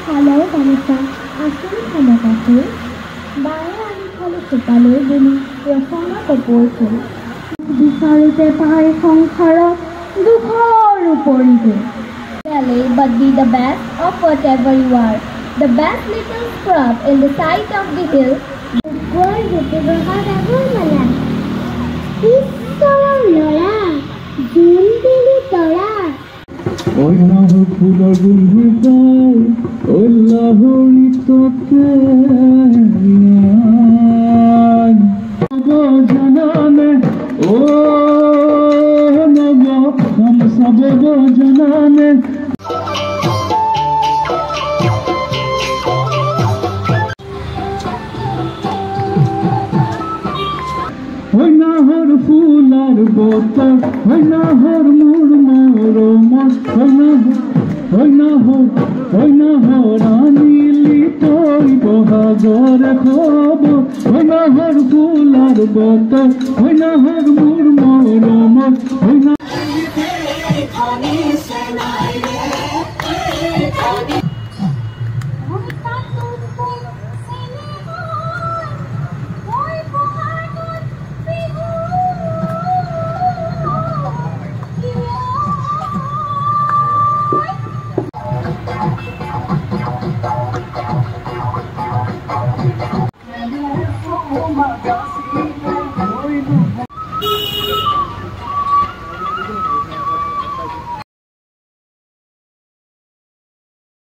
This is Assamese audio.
শালৰ গামোচা আচল ক্ষমতাটো বাৰে আনি খালি চোতালৈ বুলি ৰচনা কপোৰ ফুল বিচাৰোঁতে পাই সংসাৰত দুখৰ উপৰিতে but be the best of whatever you are, the best little scrub in the sight of the hill. Boy, Jyotiprasad Agarwala ঈশ্বৰৰ ল'ৰা জোন দিলি তৰা অইনাহৰ ফুলৰ গোন্ধ পাই অল্লাহৰি ততে জানানে ও নব হম সব জানানে হইনাহর ফুলার বতর হইনাহর মোর মরমর হইনাহর আনিলি তৈ বহাগর খবর হইনাহর ফুলার বতর হইনাহর মোর মরমর হইনা